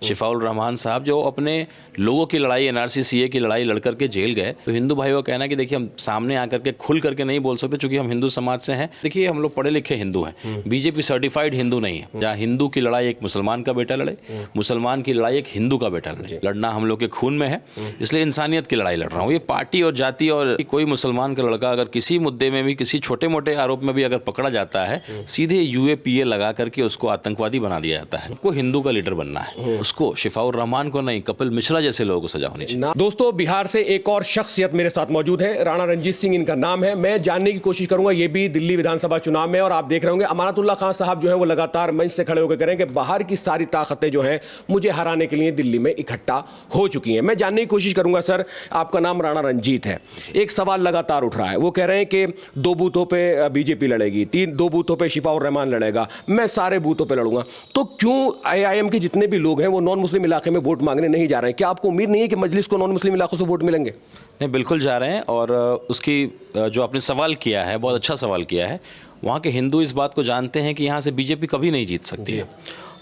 शिफाउल रहमान साहब जो अपने लोगों की लड़ाई एनआरसी सीए की लड़ाई लड़ करके जेल गए, तो हिंदू भाइयों का कहना है कि देखिए हम सामने आकर के खुल करके नहीं बोल सकते क्योंकि हम हिंदू समाज से हैं। देखिए हम लोग पढ़े लिखे हिंदू हैं, बीजेपी सर्टिफाइड हिंदू नहीं है। जहाँ हिंदू की लड़ाई एक मुसलमान का बेटा लड़े, मुसलमान की लड़ाई एक हिंदू का बेटा लड़े, लड़ना हम लोग के खून में है, इसलिए इंसानियत की लड़ाई लड़ रहा हूँ। ये पार्टी और जाति और कोई मुसलमान का लड़का अगर किसी मुद्दे में भी किसी छोटे मोटे आरोप में भी अगर पकड़ा जाता है, सीधे यूएपीए लगा करके उसको आतंकवादी बना दिया जाता है। उसको हिंदू का लीडर बनना है, उसको शिफाउर रहमान को नहीं, कपिल मिश्रा जैसे लोगों को सजा होनी चाहिए। दोस्तों, बिहार से एक और शख्सियत मेरे साथ मौजूद है, राणा रंजीत सिंह इनका नाम है। मैं जानने की कोशिश करूंगा, ये भी दिल्ली विधानसभा चुनाव में, और आप देख रहे होंगे अमानतुल्लाह खान साहब जो है वो लगातार मंच से खड़े होकर कह रहे हैं कि बाहर की सारी ताकतें जो हैं मुझे हराने के लिए दिल्ली में इकट्ठा हो चुकी हैं। मैं जानने की कोशिश करूंगा, सर आपका नाम राणा रंजीत है, एक सवाल लगातार उठ रहा है, वो कह रहे हैं कि 2 बूथों पे बीजेपी लड़ेगी, 2 बूथों पे शिफाउर रहमान लड़ेगा, मैं सारे बूथों पे लड़ूंगा। तो क्यों आईआईएम के जितने भी लोग हैं वो नॉन मुस्लिम इलाके में वोट मांगने नहीं जा रहे हैं? क्या आपको उम्मीद नहीं है कि मजलिस को नॉन मुस्लिम इलाकों से वोट मिलेंगे? नहीं, बिल्कुल जा रहे हैं। और उसकी जो आपने सवाल किया है, बहुत अच्छा सवाल किया है। वहाँ के हिंदू इस बात को जानते हैं कि यहाँ से बीजेपी कभी नहीं जीत सकती है,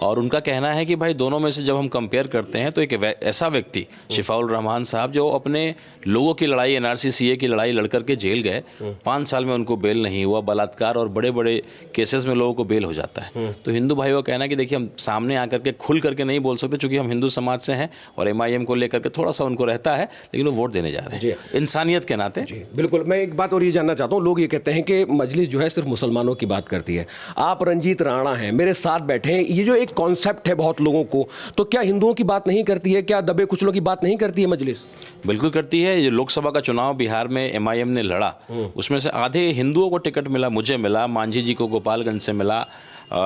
और उनका कहना है कि भाई दोनों में से जब हम कंपेयर करते हैं तो एक ऐसा व्यक्ति शिफाउल रहमान साहब जो अपने लोगों की लड़ाई एनआरसी सीए की लड़ाई लड़ करके जेल गए, 5 साल में उनको बेल नहीं हुआ, बलात्कार और बड़े बड़े केसेस में लोगों को बेल हो जाता है। तो हिंदू भाइयों का कहना है कि देखिए हम सामने आकर के खुल करके नहीं बोल सकते क्योंकि हम हिंदू समाज से हैं, और एमआईएम को लेकर के थोड़ा सा उनको रहता है, लेकिन वो वोट देने जा रहे हैं इंसानियत के नाते। बिल्कुल। मैं एक बात और ये जानना चाहता हूँ, लोग ये कहते हैं कि मजलिस जो है सिर्फ मुसलमानों की बात करती है। आप रंजीत राणा हैं, मेरे साथ बैठे हैं, ये जो एक कॉन्सेप्ट है बहुत लोगों को, तो क्या हिंदुओं की बात नहीं करती है? क्या दबे कुचलों की बात नहीं करती है मजलिस? बिल्कुल करती है। ये लोकसभा का चुनाव बिहार में एमआईएम ने लड़ा, उसमें से आधे हिंदुओं को टिकट मिला, मुझे मिला, मांझी जी को गोपालगंज से मिला,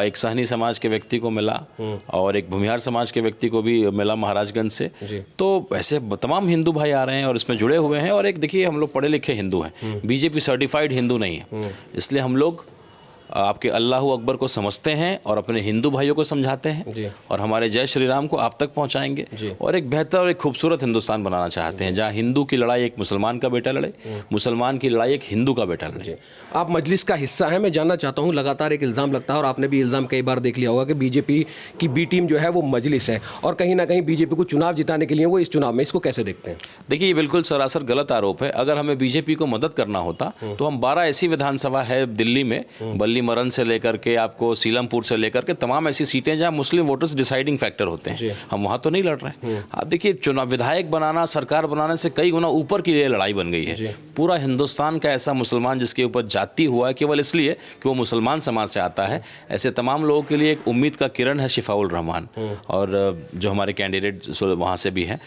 एक सहनी समाज के व्यक्ति को मिला, और एक भूमिहार समाज के व्यक्ति को भी मिला महाराजगंज से। तो ऐसे तमाम हिंदू भाई आ रहे हैं और इसमें जुड़े हुए हैं। और एक देखिए हम लोग पढ़े लिखे हिंदू हैं, बीजेपी सर्टिफाइड हिंदू नहीं है, इसलिए हम लोग आपके अल्लाह अकबर को समझते हैं और अपने हिंदू भाइयों को समझाते हैं, और हमारे जय श्री राम को आप तक पहुंचाएंगे, और एक बेहतर और एक खूबसूरत हिंदुस्तान बनाना चाहते हैं जहां हिंदू की लड़ाई एक मुसलमान का बेटा लड़े, मुसलमान की लड़ाई एक हिंदू का बेटा लड़े। आप मजलिस का हिस्सा हैं, मैं जानना चाहता हूं, लगातार एक इल्ज़ाम लगता है और आपने भी इल्ज़ाम कई बार देख लिया होगा कि बीजेपी की बी टीम जो है वो मजलिस है, और कहीं ना कहीं बीजेपी को चुनाव जिताने के लिए वो इस चुनाव में, इसको कैसे देखते हैं? देखिए ये बिल्कुल सरासर गलत आरोप है। अगर हमें बीजेपी को मदद करना होता तो हम 12 ऐसी विधानसभा है दिल्ली में, बल्ली मरन से लेकर के आपको सीलमपुर से लेकर के तमाम ऐसी सीटें जहां मुस्लिम वोटर्स डिसाइडिंग फैक्टर होते हैं, हम वहां तो नहीं लड़ रहे हैं। आप देखिए चुनाव विधायक बनाना सरकार बनाने से कई गुना ऊपर की ये लड़ाई बन गई है। पूरा हिंदुस्तान का ऐसा मुसलमान जिसके ऊपर जाति हुआ है केवल इसलिए कि वो मुसलमान समाज से आता है, ऐसे तमाम लोगों के लिए एक उम्मीद का किरण है शिफाउल रहमान, और जो हमारे कैंडिडेट वहाँ से भी हैं।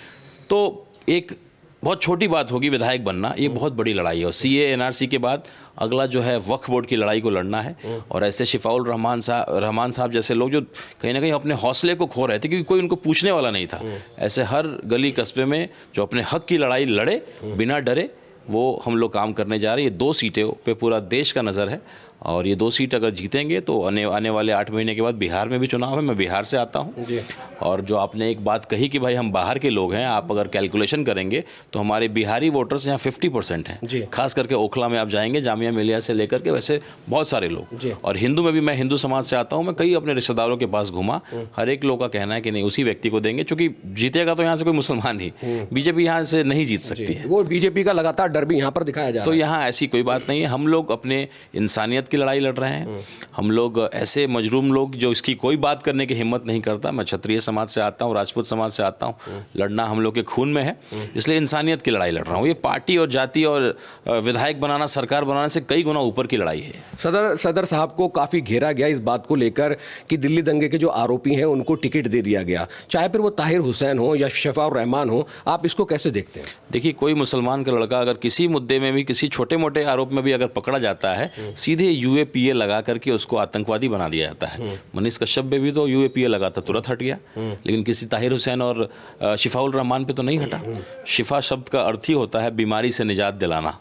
तो एक बहुत छोटी बात होगी विधायक बनना, ये बहुत बड़ी लड़ाई है। और सीए एनआरसी के बाद अगला जो है वक्फ बोर्ड की लड़ाई को लड़ना है, और ऐसे शिफाउल रहमान साहब जैसे लोग जो कहीं ना कहीं अपने हौसले को खो रहे थे क्योंकि कोई उनको पूछने वाला नहीं था, ऐसे हर गली कस्बे में जो अपने हक की लड़ाई लड़े बिना डरे, वो हम लोग काम करने जा रहे हैं। ये 2 सीटें पे पूरा देश का नज़र है, और ये 2 सीट अगर जीतेंगे तो आने वाले 8 महीने के बाद बिहार में भी चुनाव है। मैं बिहार से आता हूँ, और जो आपने एक बात कही कि भाई हम बाहर के लोग हैं, आप अगर कैलकुलेशन करेंगे तो हमारे बिहारी वोटर्स यहाँ 50% हैं। खास करके ओखला में आप जाएंगे, जामिया मिलिया से लेकर के वैसे बहुत सारे लोग, और हिंदू में भी मैं हिंदू समाज से आता हूँ। मैं कई अपने रिश्तेदारों के पास घूमा, हर एक लोग का कहना है कि नहीं उसी व्यक्ति को देंगे, क्योंकि जीतेगा तो यहाँ से कोई मुसलमान ही, बीजेपी यहाँ से नहीं जीत सकती है। वो बीजेपी का लगातार डर भी यहाँ पर दिखाया जा रहा है। तो यहाँ ऐसी कोई बात नहीं है। हम लोग अपने इंसानियत की लड़ाई लड़ रहे हैं। हम लोग ऐसे मजलूम लोग जो इसकी कोई बात करने की हिम्मत नहीं करता। मैं क्षत्रिय समाज से आता हूँ, राजपूत समाज से आता हूँ, लड़ना हम लोग के खून में है, इसलिए इंसानियत की लड़ाई लड़ रहा हूँ। ये पार्टी और जाति और विधायक बनाना सरकार बनाने से कई गुना ऊपर की लड़ाई है। सदर साहब को काफ़ी घेरा गया इस बात को लेकर कि दिल्ली दंगे के जो आरोपी हैं उनको टिकट दे दिया गया, चाहे फिर वो ताहिर हुसैन हो या शिफाउर रहमान हो। आप इसको कैसे देखते हैं? देखिए कोई मुसलमान का लड़का अगर किसी मुद्दे में भी किसी छोटे मोटे आरोप में भी अगर पकड़ा जाता है, सीधे यूएपीए लगा करके उसको आतंकवादी बना दिया जाता है। मनीष कश्यप पे भी तो यूएपीए लगा था, तुरंत हट गया, लेकिन किसी ताहिर हुसैन और शिफाउल रहमान पे तो नहीं हटा। शिफा शब्द का अर्थ ही होता है बीमारी से निजात दिलाना।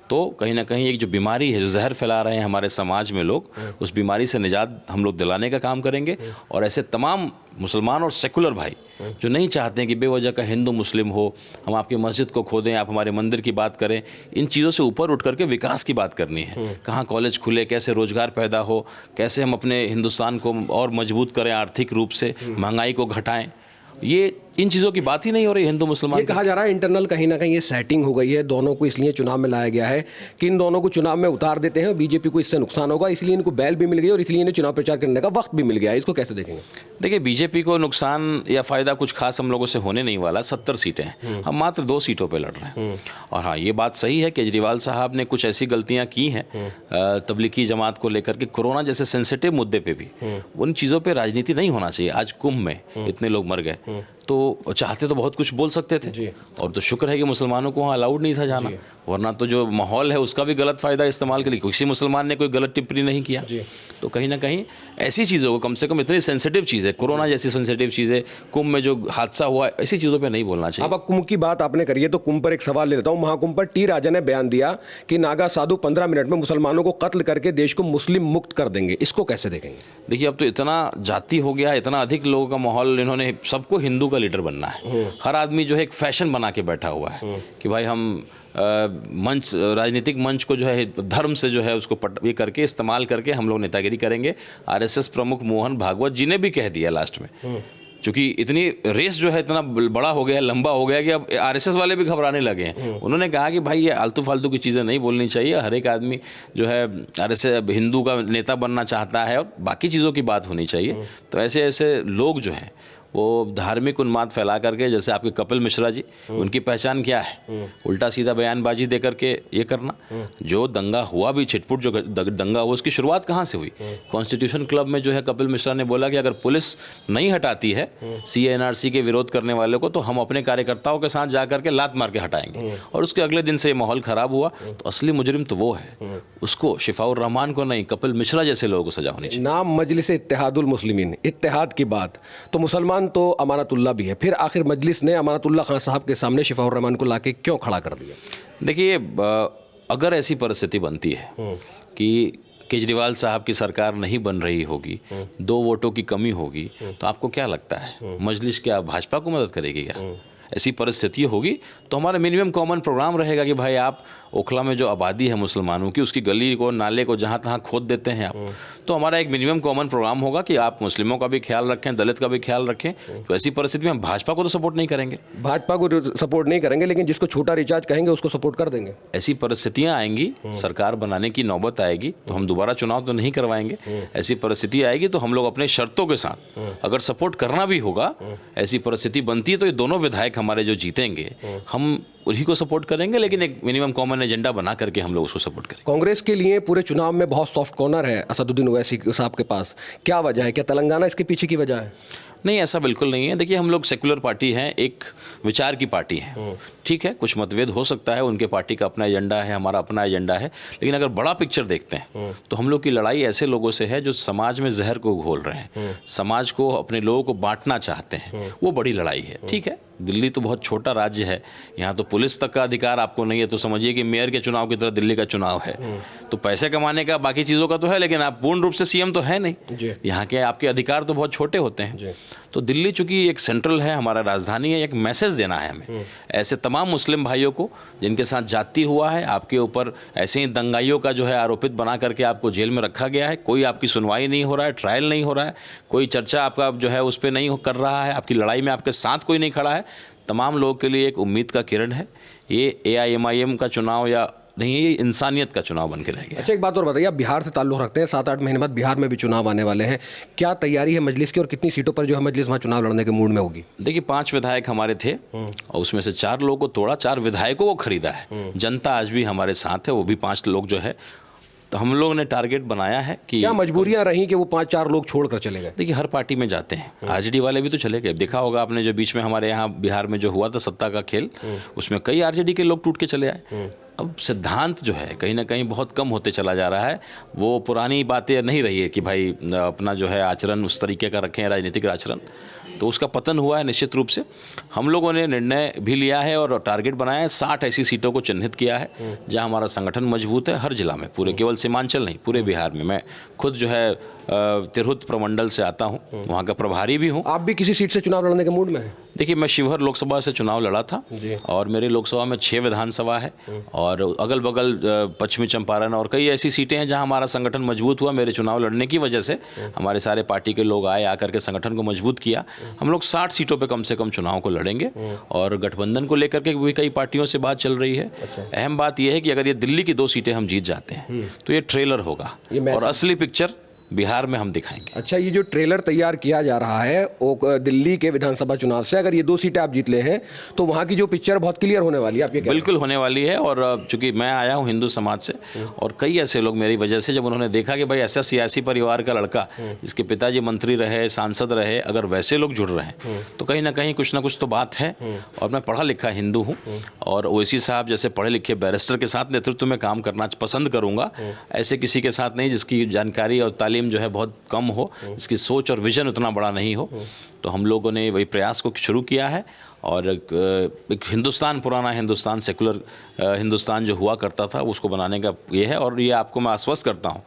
तो कहीं ना कहीं एक जो बीमारी है, जो जहर फैला रहे हैं हमारे समाज में लोग, उस बीमारी से निजात हम लोग दिलाने का काम करेंगे। और ऐसे तमाम मुसलमान और सेकुलर भाई जो नहीं चाहते हैं कि बेवजह का हिंदू मुस्लिम हो, हम आपकी मस्जिद को खोदें, आप हमारे मंदिर की बात करें, इन चीज़ों से ऊपर उठ करके विकास की बात करनी है। कहाँ कॉलेज खुले, कैसे रोजगार पैदा हो, कैसे हम अपने हिंदुस्तान को और मजबूत करें आर्थिक रूप से, महंगाई को घटाएं, ये इन चीज़ों की बात ही नहीं हो रही हिंदू मुसलमान ये कहा जा रहा है इंटरनल कहीं ना कहीं ये सेटिंग हो गई है, दोनों को इसलिए चुनाव में लाया गया है कि इन दोनों को चुनाव में उतार देते हैं, बीजेपी को इससे नुकसान होगा, इसलिए इनको बैल भी मिल गई और इसलिए इन्हें चुनाव प्रचार करने का वक्त भी मिल गया है। इसको कैसे देखेंगे? देखिए, बीजेपी को नुकसान या फायदा कुछ खास हम लोगों से होने नहीं वाला। 70 सीटें हैं, हम मात्र 2 सीटों पे लड़ रहे हैं। और हाँ, ये बात सही है, केजरीवाल साहब ने कुछ ऐसी गलतियां की हैं तबलीगी जमात को लेकर के, कोरोना जैसे सेंसिटिव मुद्दे पे भी उन चीज़ों पे राजनीति नहीं होना चाहिए। आज कुंभ में इतने लोग मर गए, तो चाहते तो बहुत कुछ बोल सकते थे, और तो शुक्र है कि मुसलमानों को वहाँ अलाउड नहीं था जाना, वरना तो जो माहौल है उसका भी गलत फ़ायदा इस्तेमाल कर लिया। किसी मुसलमान ने कोई गलत टिप्पणी नहीं किया, तो कहीं ना कहीं ऐसी चीज़ों को, कम से कम इतनी सेंसिटिव चीज़ है, कोरोना जैसी सेंसिटिव चीज़ें, कुंभ में जो हादसा हुआ, ऐसी चीज़ों पे नहीं बोलना चाहिए। अब कुंभ की बात आपने करी है तो कुंभ पर एक सवाल ले लेता हूँ। महाकुंभ पर टी राजा ने बयान दिया कि नागा साधु 15 मिनट में मुसलमानों को कत्ल करके देश को मुस्लिम मुक्त कर देंगे, इसको कैसे देखेंगे? देखिए, अब तो इतना जाति हो गया, इतना अधिक लोगों का माहौल, इन्होंने सबको हिंदू का लीडर बनना है। हर आदमी जो है एक फैशन बना के बैठा हुआ है कि भाई हम मंच, राजनीतिक मंच को जो है धर्म से जो है उसको ये करके इस्तेमाल करके हम लोग नेतागिरी करेंगे। आरएसएस प्रमुख मोहन भागवत जी ने भी कह दिया लास्ट में, क्योंकि इतनी रेस जो है इतना बड़ा हो गया, लंबा हो गया कि अब आरएसएस वाले भी घबराने लगे हैं। उन्होंने कहा कि भाई ये आलतू फालतू की चीज़ें नहीं बोलनी चाहिए, हर एक आदमी जो है आरएसएस हिंदू का नेता बनना चाहता है और बाकी चीज़ों की बात होनी चाहिए। तो ऐसे ऐसे लोग जो हैं वो धार्मिक उन्माद फैला करके, जैसे आपके कपिल मिश्रा जी, उनकी पहचान क्या है? उल्टा सीधा बयानबाजी दे करके ये करना। जो दंगा हुआ भी, छिटपुट जो दंगा हुआ, उसकी शुरुआत कहाँ से हुई? कॉन्स्टिट्यूशन क्लब में जो है कपिल मिश्रा ने बोला कि अगर पुलिस नहीं हटाती है CNRC के विरोध करने वाले को, तो हम अपने कार्यकर्ताओं के साथ जा करके लात मार के हटाएंगे। और उसके अगले दिन से ये माहौल ख़राब हुआ। तो असली मुजरिम तो वो है, उसको, शिफाउर रहमान को नहीं, कपिल मिश्रा जैसे लोगों को सजा होनी चाहिए। नाम मजलिस इत्तेहादुल मुस्लिमीन, इत्तेहाद की बात, तो मुसलमान तो अमानतुल्लाह भी है, फिर आखिर मजलिस ने अमानतुल्लाह खान साहब के सामने शिफाउर रहमान को लाके क्यों खड़ा कर दिया? देखिए, अगर ऐसी परिस्थिति बनती है कि केजरीवाल साहब की सरकार नहीं बन रही होगी, 2 वोटों की कमी होगी, तो आपको क्या लगता है मजलिस क्या भाजपा को मदद करेगी क्या? ऐसी परिस्थिति होगी तो हमारा मिनिमम कॉमन प्रोग्राम रहेगा कि भाई आप ओखला में जो आबादी है मुसलमानों की, उसकी गली को, नाले को जहाँ तहाँ खोद देते हैं आप, तो हमारा एक मिनिमम कॉमन प्रोग्राम होगा कि आप मुस्लिमों का भी ख्याल रखें, दलित का भी ख्याल रखें। तो ऐसी परिस्थिति में हम भाजपा को तो सपोर्ट नहीं करेंगे, भाजपा को सपोर्ट नहीं करेंगे, लेकिन जिसको छोटा रिचार्ज कहेंगे उसको सपोर्ट कर देंगे। ऐसी परिस्थितियाँ आएंगी, सरकार बनाने की नौबत आएगी, तो हम दोबारा चुनाव तो नहीं करवाएंगे। ऐसी परिस्थिति आएगी तो हम लोग अपने शर्तों के साथ अगर सपोर्ट करना भी होगा, ऐसी परिस्थिति बनती है तो ये दोनों विधायक हमारे जो जीतेंगे, हम उन्हीं को सपोर्ट करेंगे, लेकिन एक मिनिमम कॉमन एजेंडा बना करके हम लोग उसको सपोर्ट करेंगे। कांग्रेस के लिए पूरे चुनाव में बहुत सॉफ्ट कॉर्नर है असदुद्दीन ओवैसी साहब के पास, क्या वजह है? क्या तेलंगाना इसके पीछे की वजह है? नहीं, ऐसा बिल्कुल नहीं है। देखिए, हम लोग सेकुलर पार्टी हैं, एक विचार की पार्टी है, ठीक है, कुछ मतभेद हो सकता है, उनके पार्टी का अपना एजेंडा है, हमारा अपना एजेंडा है, लेकिन अगर बड़ा पिक्चर देखते हैं तो हम लोग की लड़ाई ऐसे लोगों से है जो समाज में जहर को घोल रहे हैं, समाज को, अपने लोगों को बांटना चाहते हैं, वो बड़ी लड़ाई है। ठीक है, दिल्ली तो बहुत छोटा राज्य है, यहाँ तो पुलिस तक का अधिकार आपको नहीं है, तो समझिए कि मेयर के चुनाव की तरह दिल्ली का चुनाव है। तो पैसे कमाने का, बाकी चीज़ों का तो है, लेकिन आप पूर्ण रूप से सीएम तो है नहीं, यहाँ के आपके अधिकार तो बहुत छोटे होते हैं। तो दिल्ली चूंकि एक सेंट्रल है, हमारा राजधानी है, एक मैसेज देना है हमें ऐसे तमाम मुस्लिम भाइयों को जिनके साथ जाति हुआ है, आपके ऊपर ऐसे ही दंगाइयों का जो है आरोपित बना करके आपको जेल में रखा गया है, कोई आपकी सुनवाई नहीं हो रहा है, ट्रायल नहीं हो रहा है, कोई चर्चा आपका जो है उस पर नहीं कर रहा है, आपकी लड़ाई में आपके साथ कोई नहीं खड़ा है। तमाम लोगों के लिए एक उम्मीद का किरण है। ये AIMIM का चुनाव या नहीं, ये इंसानियत का चुनाव बन के रह गया। अच्छा, एक बात और बताइए, आप बिहार से ताल्लुक़ रखते हैं, 7-8 महीने बाद बिहार में भी चुनाव आने वाले हैं, क्या तैयारी है मजलिस की और कितनी सीटों पर जो है मजलिस वहाँ चुनाव लड़ने के मूड में होगी? देखिए, 5 विधायक हमारे थे और उसमें से 4 लोगों को तोड़ा, 4 विधायकों को खरीदा है। जनता आज भी हमारे साथ है, वो भी 5 लोग जो है, तो हम लोगों ने टारगेट बनाया है कि क्या मजबूरियां रही कि वो 5-4 लोग छोड़कर चले गए? देखिए, हर पार्टी में जाते हैं, RJD वाले भी तो चले गए। देखा होगा आपने जो बीच में हमारे यहाँ बिहार में जो हुआ था सत्ता का खेल, उसमें कई RJD के लोग टूट के चले आए। अब सिद्धांत जो है कहीं ना कहीं बहुत कम होते चला जा रहा है, वो पुरानी बातें नहीं रही है कि भाई अपना जो है आचरण उस तरीके का रखें, राजनीतिक आचरण, तो उसका पतन हुआ है निश्चित रूप से। हम लोगों ने निर्णय भी लिया है और टारगेट बनाया है, 60 ऐसी सीटों को चिन्हित किया है जहां हमारा संगठन मजबूत है, हर जिला में, पूरे केवल सीमांचल नहीं, पूरे बिहार में। मैं खुद जो है तिरहुत प्रमंडल से आता हूं, वहां का प्रभारी भी हूं। आप भी किसी सीट से चुनाव लड़ने के मूड में हैं? देखिए, मैं शिवहर लोकसभा से चुनाव लड़ा था और मेरी लोकसभा में 6 विधानसभा है और अगल बगल पश्चिमी चंपारण और कई ऐसी सीटें हैं जहां हमारा संगठन मजबूत हुआ। मेरे चुनाव लड़ने की वजह से हमारे सारे पार्टी के लोग आए, आकर के संगठन को मजबूत किया। हम लोग 60 सीटों पे कम से कम चुनाव को लड़ेंगे और गठबंधन को लेकर के भी कई पार्टियों से बात चल रही है। अहम बात यह है कि अगर ये दिल्ली की 2 सीटें हम जीत जाते हैं तो ये ट्रेलर होगा और असली पिक्चर बिहार में हम दिखाएंगे। अच्छा, ये जो ट्रेलर तैयार किया जा रहा है वो दिल्ली के विधानसभा चुनाव से, अगर ये 2 सीटें आप जीत ले हैं तो वहाँ की जो पिक्चर बहुत क्लियर होने वाली है, आप ये बिल्कुल होने वाली है। और चूंकि मैं आया हूँ हिंदू समाज से और कई ऐसे लोग मेरी वजह से, जब उन्होंने देखा कि भाई ऐसा सियासी परिवार का लड़का जिसके पिताजी मंत्री रहे, सांसद रहे, अगर वैसे लोग जुड़ रहे हैं तो कहीं ना कुछ तो बात है। और मैं पढ़ा लिखा हिंदू हूँ और ओवैसी साहब जैसे पढ़े लिखे बैरिस्टर के साथ नेतृत्व में काम करना पसंद करूँगा, ऐसे किसी के साथ नहीं जिसकी जानकारी और तालीम जो है बहुत कम हो, इसकी सोच और विजन उतना बड़ा नहीं हो। तो हम लोगों ने वही प्रयास को शुरू किया है और एक हिंदुस्तान, पुराना हिंदुस्तान, सेकुलर हिंदुस्तान जो हुआ करता था उसको बनाने का ये है। और ये आपको मैं आश्वस्त करता हूँ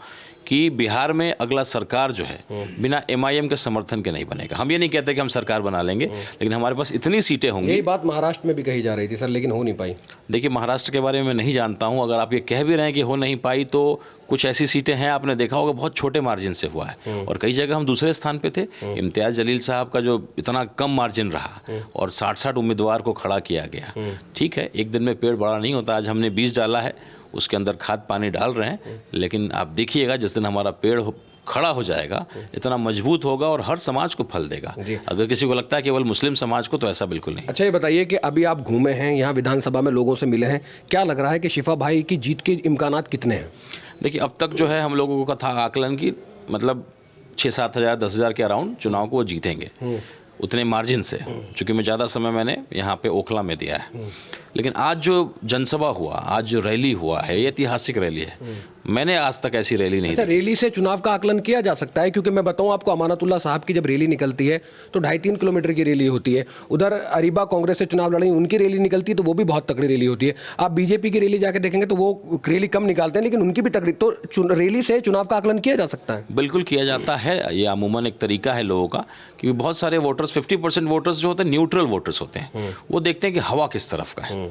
कि बिहार में अगला सरकार जो है बिना MIM के समर्थन के नहीं बनेगा। हम ये नहीं कहते कि हम सरकार बना लेंगे, लेकिन हमारे पास इतनी सीटें होंगी। यही बात महाराष्ट्र में भी कही जा रही थी सर, लेकिन हो नहीं पाई। देखिए, महाराष्ट्र के बारे में मैं नहीं जानता हूं। अगर आप ये कह भी रहे हैं कि हो नहीं पाई तो कुछ ऐसी सीटें हैं, आपने देखा होगा बहुत छोटे मार्जिन से हुआ है और कई जगह हम दूसरे स्थान पे थे। इम्तियाज़ जलील साहब का जो इतना कम मार्जिन रहा और 60-60 उम्मीदवार को खड़ा किया गया। ठीक है, एक दिन में पेड़ बड़ा नहीं होता। आज हमने बीज डाला है, उसके अंदर खाद पानी डाल रहे हैं, लेकिन आप देखिएगा जिस दिन हमारा पेड़ खड़ा हो जाएगा इतना मजबूत होगा और हर समाज को फल देगा। अगर किसी को लगता है केवल मुस्लिम समाज को, तो ऐसा बिल्कुल नहीं। अच्छा, ये बताइए कि अभी आप घूमे हैं यहाँ विधानसभा में, लोगों से मिले हैं, क्या लग रहा है कि शिफा भाई की जीत के इम्कानात कितने हैं? देखिए, अब तक जो है हम लोगों का था आकलन की मतलब 6-7 हज़ार 10 हज़ार के अराउंड चुनाव को वो जीतेंगे, उतने मार्जिन से। चूँकि मैं ज़्यादा समय मैंने यहाँ पे ओखला में दिया है। लेकिन आज जो जनसभा हुआ, आज जो रैली हुआ है, ये ऐतिहासिक रैली है। मैंने आज तक ऐसी रैली नहीं देखी। रैली से चुनाव का आकलन किया जा सकता है, क्योंकि मैं बताऊं आपको, अमानतुल्लाह साहब की जब रैली निकलती है तो 2.5-3 किलोमीटर की रैली होती है। उधर अरीबा कांग्रेस से चुनाव लड़ी, उनकी रैली निकलती है तो वो भी बहुत तगड़ी रैली होती है। आप बीजेपी की रैली जाकर देखेंगे तो वो रैली कम निकालते हैं, लेकिन उनकी भी तगड़ी। तो रैली से चुनाव का आकलन किया जा सकता है? बिल्कुल किया जाता है। ये अमूमन एक तरीका है लोगों का, क्योंकि बहुत सारे वोटर्स, 50% वोटर्स जो होते हैं न्यूट्रल वोटर्स होते हैं। वो देखते हैं कि हवा किस तरफ का है,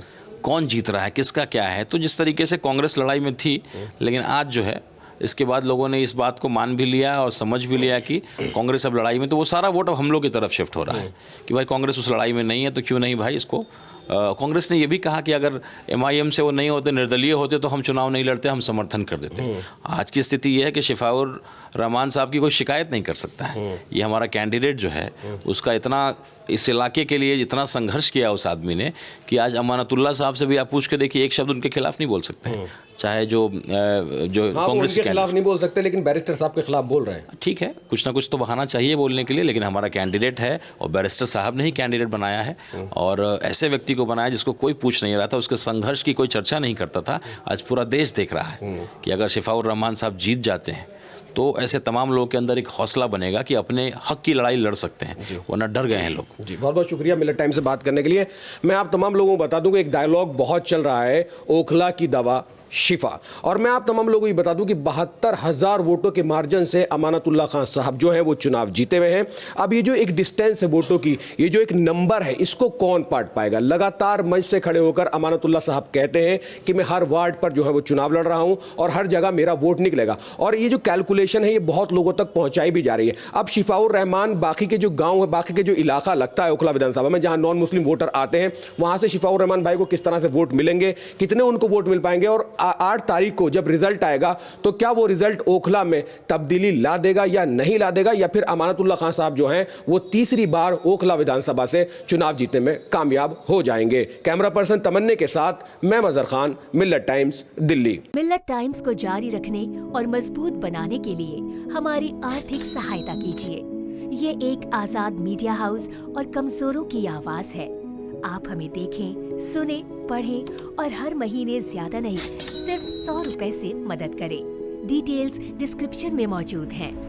कौन जीत रहा है, किसका क्या है। तो जिस तरीके से कांग्रेस लड़ाई में थी, लेकिन आज जो है इसके बाद लोगों ने इस बात को मान भी लिया और समझ भी लिया कि कांग्रेस अब लड़ाई में, तो वो सारा वोट अब हम लोग की तरफ शिफ्ट हो रहा है कि भाई कांग्रेस उस लड़ाई में नहीं है तो क्यों नहीं भाई इसको। कांग्रेस ने ये भी कहा कि अगर MIM से वो नहीं होते, निर्दलीय होते, तो हम चुनाव नहीं लड़ते, हम समर्थन कर देते। आज की स्थिति ये है कि शिफाउर रहमान साहब की कोई शिकायत नहीं कर सकता है। ये हमारा कैंडिडेट जो है उसका इतना इस इलाके के लिए जितना संघर्ष किया उस आदमी ने कि आज अमानतुल्लाह साहब से भी आप पूछ के देखिए, एक शब्द उनके खिलाफ नहीं बोल सकते। चाहे जो कांग्रेस के खिलाफ नहीं बोल सकते, लेकिन बैरिस्टर साहब के खिलाफ बोल रहे हैं। ठीक है, कुछ ना कुछ तो बहाना चाहिए बोलने के लिए, लेकिन हमारा कैंडिडेट है और बैरिस्टर साहब ने ही कैंडिडेट बनाया है और ऐसे व्यक्ति को बनाया जिसको कोई पूछ नहीं रहा था, उसके संघर्ष की कोई चर्चा नहीं करता था। आज पूरा देश देख रहा है कि अगर शिफाउर रहमान साहब जीत जाते हैं तो ऐसे तमाम लोगों के अंदर एक हौसला बनेगा कि अपने हक की लड़ाई लड़ सकते हैं, वरना डर गए हैं लोग। जी, बहुत बहुत शुक्रिया मिलत टाइम से बात करने के लिए। मैं आप तमाम लोगों को बता दूं कि एक डायलॉग बहुत चल रहा है, ओखला की दवा शिफा। और मैं आप तमाम लोगों को ये बता दूं कि 72,000 वोटों के मार्जिन से अमानतुल्लाह खान साहब जो हैं वो चुनाव जीते हुए हैं। अब ये जो एक डिस्टेंस है वोटों की, ये जो एक नंबर है, इसको कौन पाट पाएगा? लगातार मंच से खड़े होकर अमानतुल्लाह साहब कहते हैं कि मैं हर वार्ड पर जो है वो चुनाव लड़ रहा हूं और हर जगह मेरा वोट निकलेगा। और ये जो कैलकुलेशन है ये बहुत लोगों तक पहुंचाई भी जा रही है। अब शिफाउर रहमान, बाकी के जो गाँव है, बाकी के जो इलाका लगता है ओखला विधानसभा में जहाँ नॉन मुस्लिम वोटर आते हैं, वहाँ से शिफाउर रहमान भाई को किस तरह से वोट मिलेंगे, कितने उनको वोट मिल पाएंगे, और 8 तारीख को जब रिजल्ट आएगा तो क्या वो रिजल्ट ओखला में तब्दीली ला देगा या नहीं ला देगा, या फिर अमानतुल्लाह खान साहब जो हैं वो तीसरी बार ओखला विधानसभा से चुनाव जीतने में कामयाब हो जाएंगे। कैमरा पर्सन तमन्ने के साथ मैं मजहर खान, मिल्लत टाइम्स, दिल्ली। मिल्लत टाइम्स को जारी रखने और मजबूत बनाने के लिए हमारी आर्थिक सहायता कीजिए। ये एक आजाद मीडिया हाउस और कमजोरों की आवाज है। आप हमें देखें, सुने, पढ़ें और हर महीने ज्यादा नहीं, सिर्फ 100 रुपए से मदद करें। डिटेल्स डिस्क्रिप्शन में मौजूद हैं।